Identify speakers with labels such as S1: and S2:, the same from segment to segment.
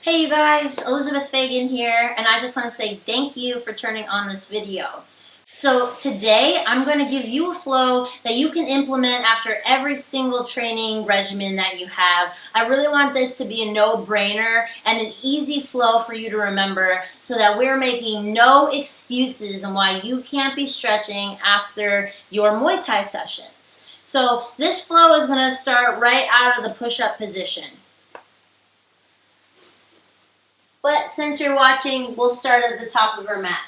S1: Hey you guys, Elizabeth Fagan here, and I just want to say thank you for turning on this video. So today I'm going to give you a flow that you can implement after every single training regimen that you have. I really want this to be a no-brainer and an easy flow for you to remember so that we're making no excuses on why you can't be stretching after your Muay Thai sessions. So this flow is going to start right out of the push-up position. But since you're watching, we'll start at the top of our mat.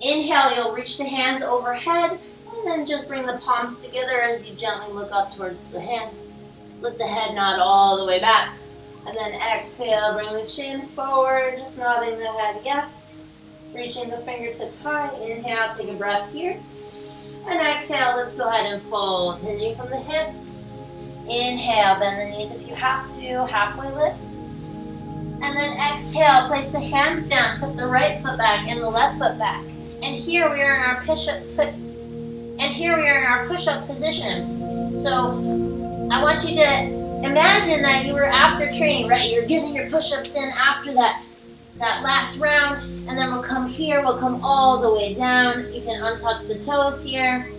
S1: Inhale, you'll reach the hands overhead, and then just bring the palms together as you gently look up towards the hand. Let the head nod all the way back. And then exhale, bring the chin forward, just nodding the head yes. Reaching the fingertips high. Inhale, take a breath here. And exhale, let's go ahead and fold. Hinging from the hips. Inhale, bend the knees if you have to, halfway lift. And then exhale, place the hands down, step the right foot back and the left foot back. And here we are in our push-up position. So I want you to imagine that you were after training, right? You're getting your push-ups in after that last round, and then we'll come here, we'll come all the way down. You can untuck the toes here.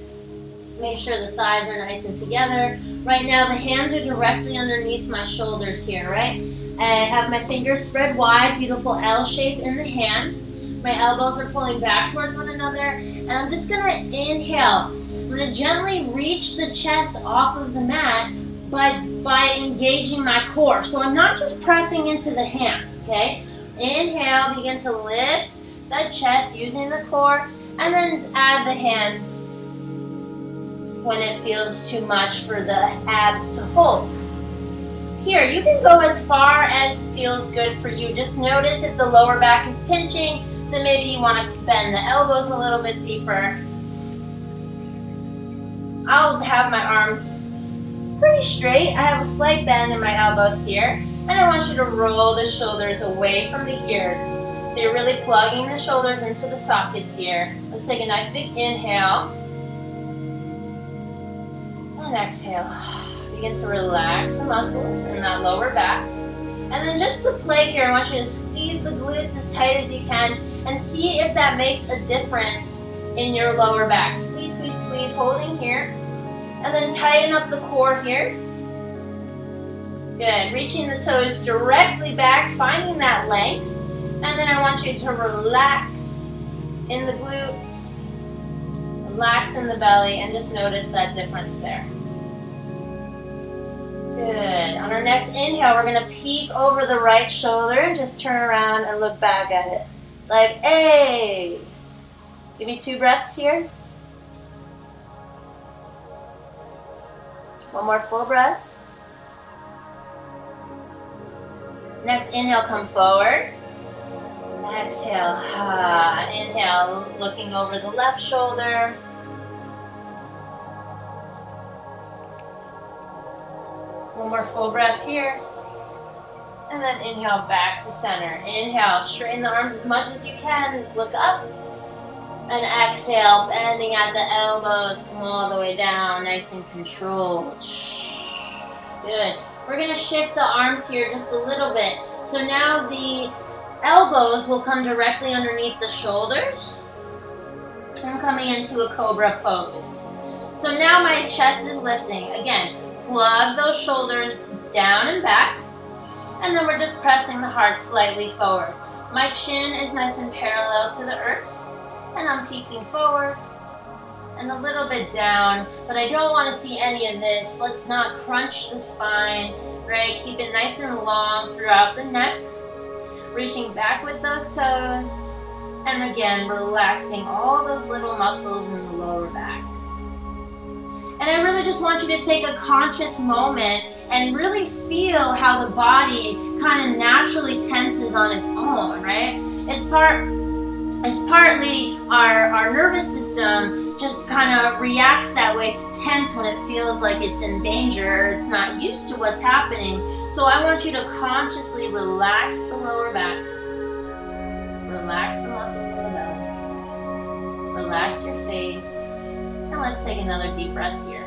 S1: Make sure the thighs are nice and together. Right now the hands are directly underneath my shoulders here, right? I have my fingers spread wide, beautiful L shape in the hands. My elbows are pulling back towards one another. And I'm just going to inhale. I'm going to gently reach the chest off of the mat by engaging my core. So I'm not just pressing into the hands, okay? Inhale, begin to lift the chest using the core. And then add the hands when it feels too much for the abs to hold. Here, you can go as far as feels good for you. Just notice if the lower back is pinching, then maybe you want to bend the elbows a little bit deeper. I'll have my arms pretty straight. I have a slight bend in my elbows here. And I want you to roll the shoulders away from the ears. So you're really plugging the shoulders into the sockets here. Let's take a nice big inhale. And exhale. Begin to relax the muscles in that lower back. And then just to play here, I want you to squeeze the glutes as tight as you can and see if that makes a difference in your lower back. Squeeze, squeeze, squeeze, holding here. And then tighten up the core here. Good. Reaching the toes directly back, finding that length. And then I want you to relax in the glutes, relax in the belly, and just notice that difference there. Good. On our next inhale, we're going to peek over the right shoulder and just turn around and look back at it. Like, hey! Give me 2 breaths here. One more full breath. Next inhale, come forward. Exhale. Inhale, looking over the left shoulder. One more full breath here. And then inhale back to center. Inhale, straighten the arms as much as you can. Look up. And exhale, bending at the elbows. Come all the way down, nice and controlled. Good. We're going to shift the arms here just a little bit. So now the elbows will come directly underneath the shoulders. I'm coming into a Cobra pose. So now my chest is lifting. Again, plug those shoulders down and back, and then we're just pressing the heart slightly forward. My chin is nice and parallel to the earth, and I'm peeking forward and a little bit down, but I don't want to see any of this. Let's not crunch the spine, right? Keep it nice and long throughout the neck, reaching back with those toes, and again, relaxing all those little muscles in the lower back. And I really just want you to take a conscious moment and really feel how the body kind of naturally tenses on its own, right? It's partly our nervous system just kind of reacts that way to tense when it feels like it's in danger, it's not used to what's happening. So I want you to consciously relax the lower back, relax the muscles in the belly, relax your face, and let's take another deep breath here.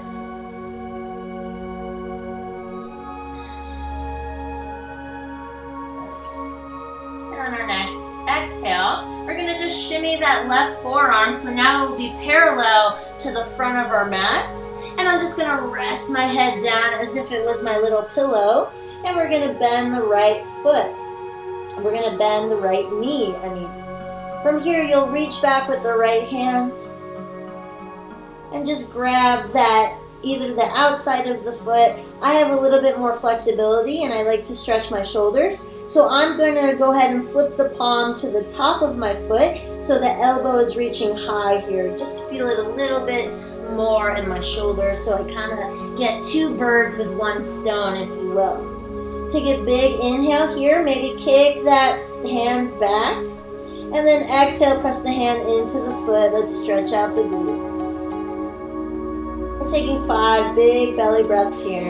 S1: exhale, we're gonna just shimmy that left forearm, so now it will be parallel to the front of our mat. And I'm just gonna rest my head down as if it was my little pillow, and we're gonna bend the right foot. We're gonna bend the right knee, From here, you'll reach back with the right hand and just grab that, either the outside of the foot. I have a little bit more flexibility and I like to stretch my shoulders. So I'm going to go ahead and flip the palm to the top of my foot so the elbow is reaching high here. Just feel it a little bit more in my shoulders, so I kind of get two birds with one stone, if you will. Take a big inhale here, maybe kick that hand back, and then exhale, press the hand into the foot. Let's stretch out the glute. Taking 5 big belly breaths here.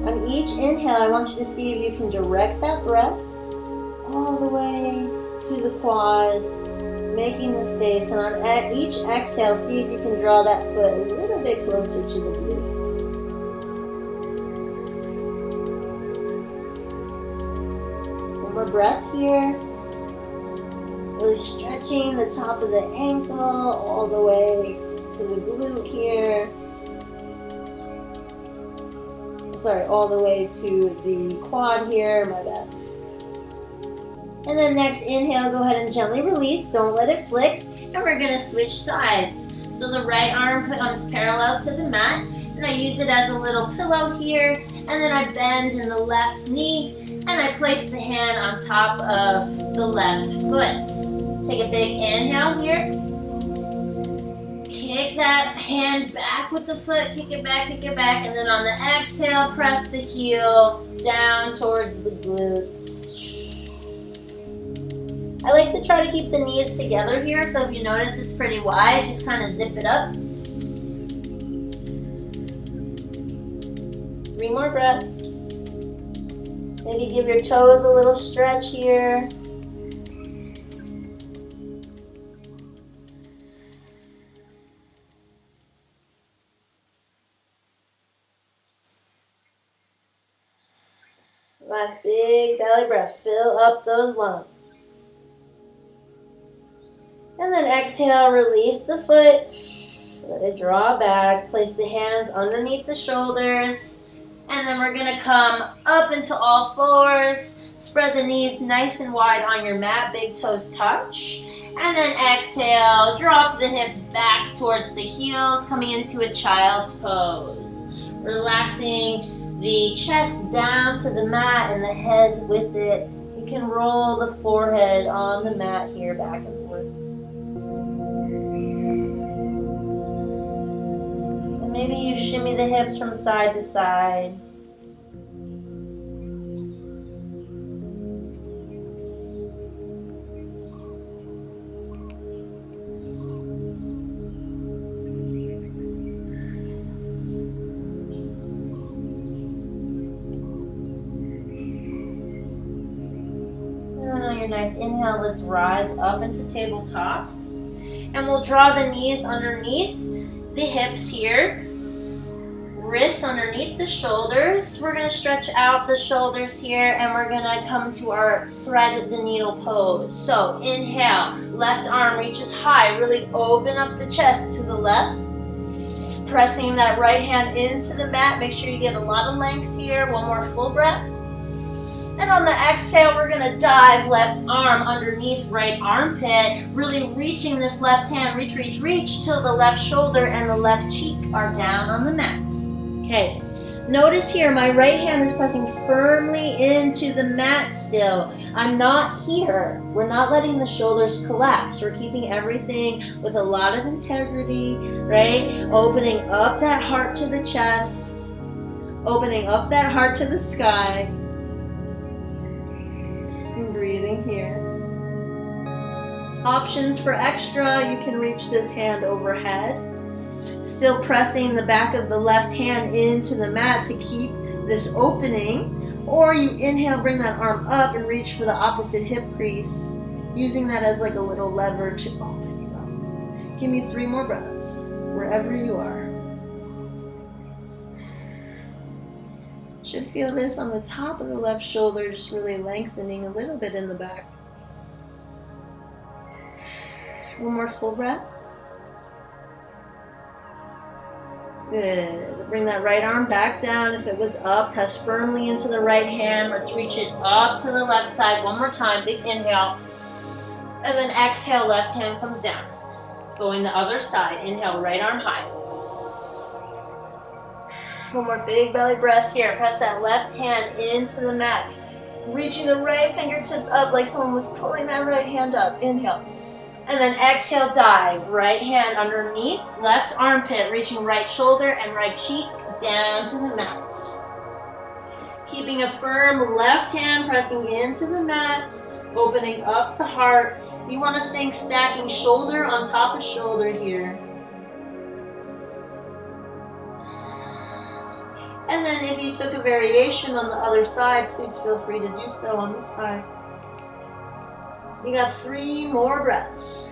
S1: On each inhale, I want you to see if you can direct that breath all the way to the quad, making the space. And on each exhale, see if you can draw that foot a little bit closer to the glute. One more breath here. Really stretching the top of the ankle all the way to the glute here. Sorry, all the way to the quad here, my bad. And then next inhale, go ahead and gently release, don't let it flick, and we're gonna switch sides. So the right arm comes parallel to the mat, and I use it as a little pillow here, and then I bend in the left knee, and I place the hand on top of the left foot. Take a big inhale here. Kick that hand back with the foot, kick it back, and then on the exhale, press the heel down towards the glutes. I like to try to keep the knees together here, so if you notice it's pretty wide, just kind of zip it up. 3 more breaths. Maybe give your toes a little stretch here. Last big belly breath. Fill up those lungs. And then exhale, release the foot. Let it draw back. Place the hands underneath the shoulders. And then we're going to come up into all fours. Spread the knees nice and wide on your mat. Big toes touch. And then exhale, drop the hips back towards the heels, coming into a child's pose. Relaxing the chest down to the mat and the head with it. You can roll the forehead on the mat here, back and forth. And maybe you shimmy the hips from side to side. Nice inhale, let's rise up into tabletop, and we'll draw the knees underneath the hips here, wrists underneath the shoulders. We're going to stretch out the shoulders here, and we're going to come to our thread the needle pose. So inhale, left arm reaches high, really open up the chest to the left, pressing that right hand into the mat. Make sure you get a lot of length here. One more full breath. And on the exhale, we're going to dive left arm underneath right armpit, really reaching this left hand, reach till the left shoulder and the left cheek are down on the mat. Okay, notice here my right hand is pressing firmly into the mat still. I'm not here. We're not letting the shoulders collapse. We're keeping everything with a lot of integrity, right? Opening up that heart to the chest, opening up that heart to the sky. Breathing here. Options for extra, you can reach this hand overhead. Still pressing the back of the left hand into the mat to keep this opening. Or you inhale, bring that arm up and reach for the opposite hip crease, using that as like a little lever to open you up. Give me 3 more breaths, wherever you are. Should feel this on the top of the left shoulder, just really lengthening a little bit in the back. One more full breath. Good. Bring that right arm back down. If it was up, press firmly into the right hand. Let's reach it up to the left side. One more time. Big inhale. And then exhale, left hand comes down. Going the other side. Inhale, right arm high. One more big belly breath here. Press that left hand into the mat. Reaching the right fingertips up like someone was pulling that right hand up. Inhale. And then exhale, dive. Right hand underneath, left armpit, reaching right shoulder and right cheek down to the mat. Keeping a firm left hand pressing into the mat, opening up the heart. You want to think stacking shoulder on top of shoulder here. And then if you took a variation on the other side, please feel free to do so on this side. We got 3 more breaths.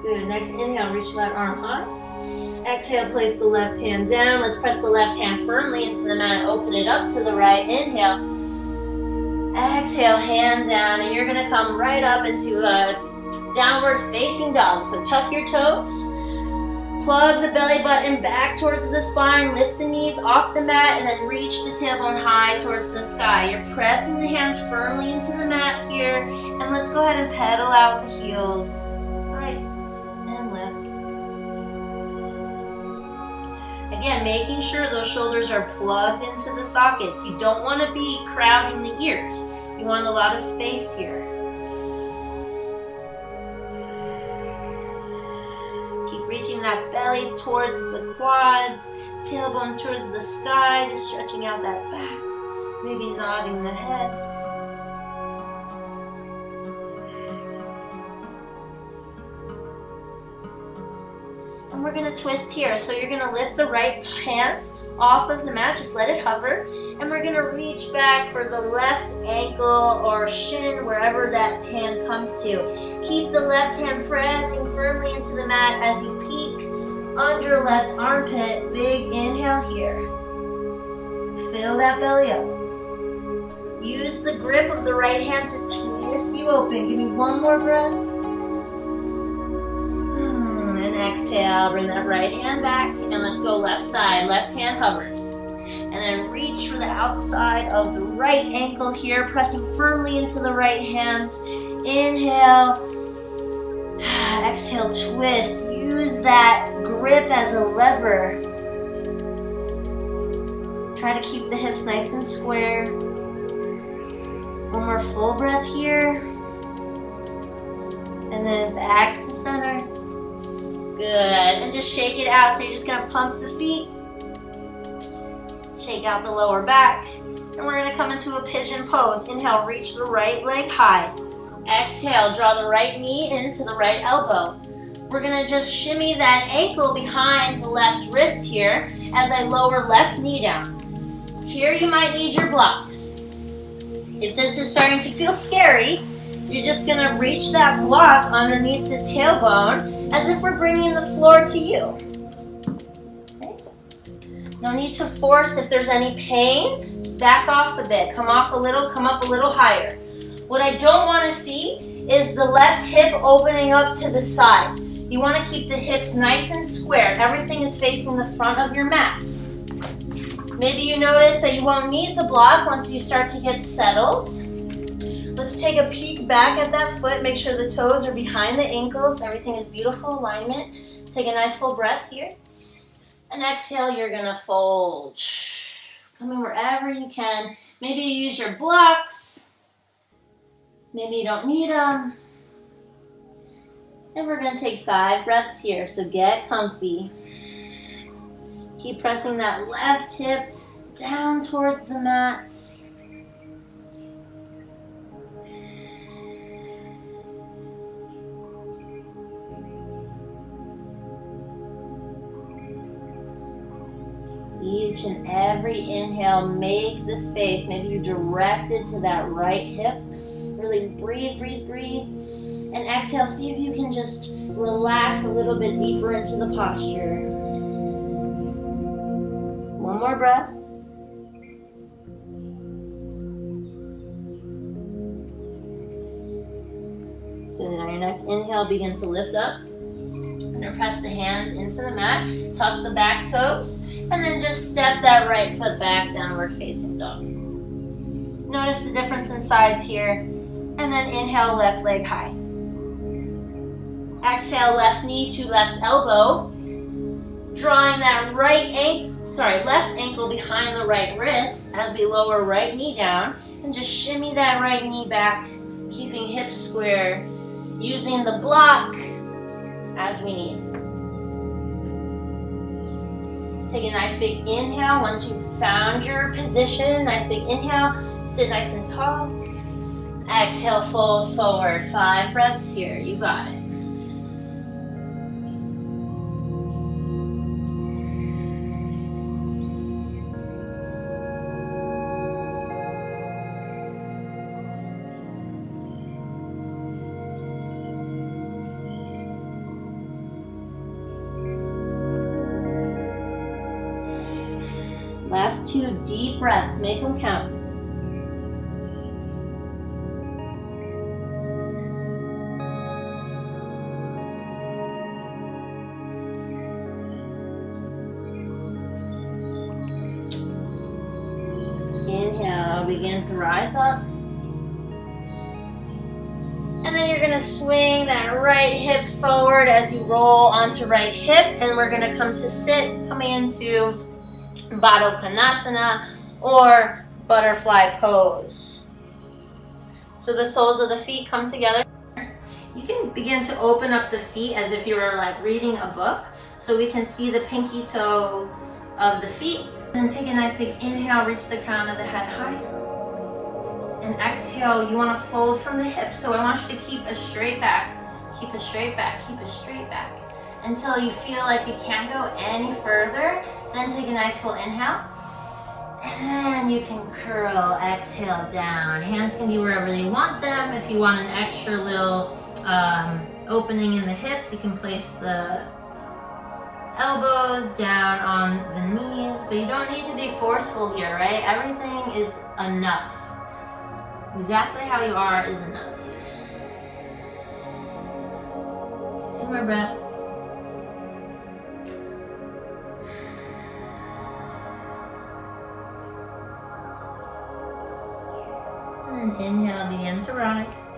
S1: Good. Next inhale, reach that arm high. Exhale, place the left hand down. Let's press the left hand firmly into the mat. Open it up to the right. Inhale. Exhale, hand down. And you're going to come right up into a downward facing dog. So tuck your toes. Plug the belly button back towards the spine. Lift the knees off the mat. And then reach the tailbone high towards the sky. You're pressing the hands firmly into the mat here. And let's go ahead and pedal out the heels. Right and left. Again, making sure those shoulders are plugged into the sockets. You don't want to be crowding the ears. You want a lot of space here. Keep reaching that belly towards the quads, tailbone towards the sky, just stretching out that back. Maybe nodding the head. And we're going to twist here. So you're going to lift the right hand off of the mat, just let it hover. And we're going to reach back for the left ankle or shin, wherever that hand comes to. Keep the left hand pressing firmly into the mat as you peek under left armpit. Big inhale here. Fill that belly up. Use the grip of the right hand to twist you open. Give me one more breath. And exhale, bring that right hand back, and let's go left side. Left hand hovers. And then reach for the outside of the right ankle here, pressing firmly into the right hand. Inhale. Exhale, twist. Use that grip as a lever. Try to keep the hips nice and square. One more full breath here. And then back to center. Good. And just shake it out. So you're just going to pump the feet. Shake out the lower back. And we're going to come into a pigeon pose. Inhale, reach the right leg high. Exhale, draw the right knee into the right elbow. We're going to just shimmy that ankle behind the left wrist here as I lower left knee down. Here you might need your blocks. If this is starting to feel scary, you're just going to reach that block underneath the tailbone as if we're bringing the floor to you. Okay. No need to force. If there's any pain, just back off a bit. Come off a little, come up a little higher. What I don't want to see is the left hip opening up to the side. You want to keep the hips nice and square. Everything is facing the front of your mat. Maybe you notice that you won't need the block once you start to get settled. Let's take a peek back at that foot. Make sure the toes are behind the ankles. Everything is beautiful alignment. Take a nice full breath here. And exhale, you're going to fold. Coming wherever you can. Maybe you use your blocks. Maybe you don't need them. And we're going to take 5 breaths here. So get comfy. Keep pressing that left hip down towards the mat. Each and every inhale, make the space. Maybe you direct it to that right hip. Really breathe, breathe, breathe. And exhale, see if you can just relax a little bit deeper into the posture. One more breath. Good. On your next inhale, begin to lift up. And press the hands into the mat. Tuck the back toes. And then just step that right foot back, downward facing dog. Notice the difference in sides here. And then inhale, left leg high. Exhale, left knee to left elbow. Drawing that left ankle behind the right wrist as we lower right knee down. And just shimmy that right knee back, keeping hips square, using the block as we need. Take a nice big inhale once you've found your position. Nice big inhale, sit nice and tall. Exhale, fold forward. 5 breaths here, you got it. Last 2 deep breaths, make them count. Inhale, begin to rise up. And then you're going to swing that right hip forward as you roll onto right hip. And we're going to come to sit, coming into Baddha Konasana or butterfly pose. So the soles of the feet come together. You can begin to open up the feet as if you were like reading a book. So we can see the pinky toe of the feet. Then take a nice big inhale, reach the crown of the head high. And exhale, you want to fold from the hips. So I want you to keep a straight back, keep a straight back, keep a straight back. Until you feel like you can't go any further. Then take a nice full inhale. And then you can curl, exhale down. Hands can be wherever you want them. If you want an extra little opening in the hips, you can place the elbows down on the knees. But you don't need to be forceful here, right? Everything is enough. Exactly how you are is enough. 2 more breaths. And inhale, begin to rise.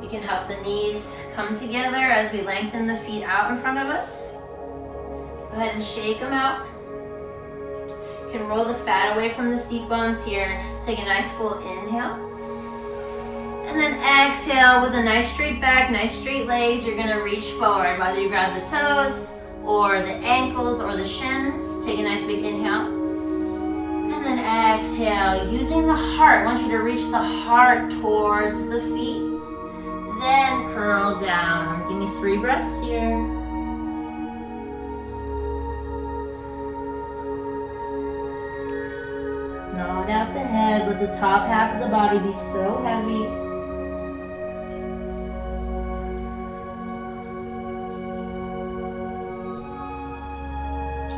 S1: You can help the knees come together as we lengthen the feet out in front of us. Go ahead and shake them out. You can roll the fat away from the seat bones here. Take a nice full inhale. And then exhale with a nice straight back, nice straight legs. You're going to reach forward, whether you grab the toes or the ankles or the shins. Take a nice big inhale. And then exhale, using the heart. I want you to reach the heart towards the feet. Then curl down. Give me 3 breaths here. Nod out the head. Let the top half of the body be so heavy.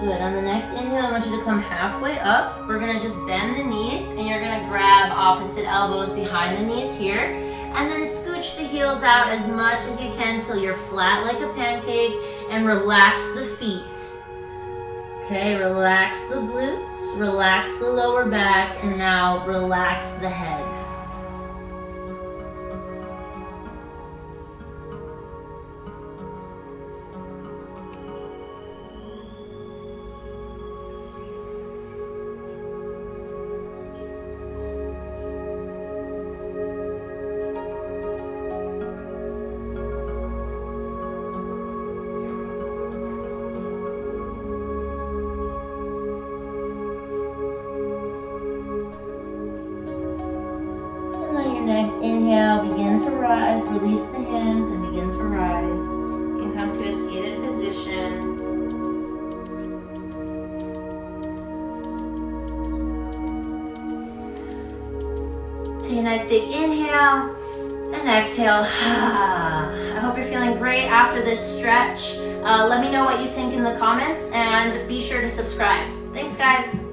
S1: Good. On the next inhale, I want you to come halfway up. We're going to just bend the knees, and you're going to grab opposite elbows behind the knees here. And then scooch the heels out as much as you can until you're flat like a pancake, and relax the feet. Okay, relax the glutes, relax the lower back, and now relax the head. Next inhale, begin to rise, release the hands and begin to rise. You can come to a seated position. Take a nice big inhale and exhale. I hope you're feeling great after this stretch. Let me know what you think in the comments and be sure to subscribe. Thanks, guys.